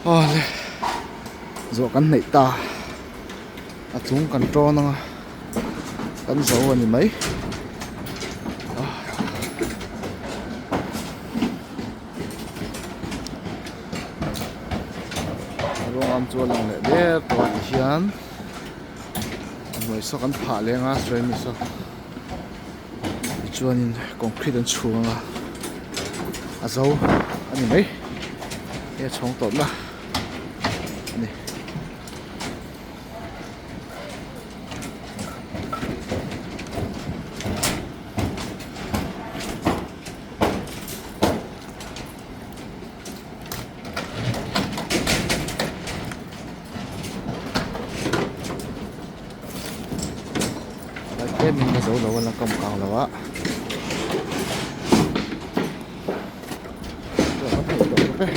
le zo kan nei ta a chung kan tro na kan zo ani mai rong am chu lang le de to hian noi so kan pha lenga soi mi so chuanin concrete an chhunga a zo ani mai e chhong tot na ani cái mình có dấu đầu là công càng là quá rồi có thể đổ cái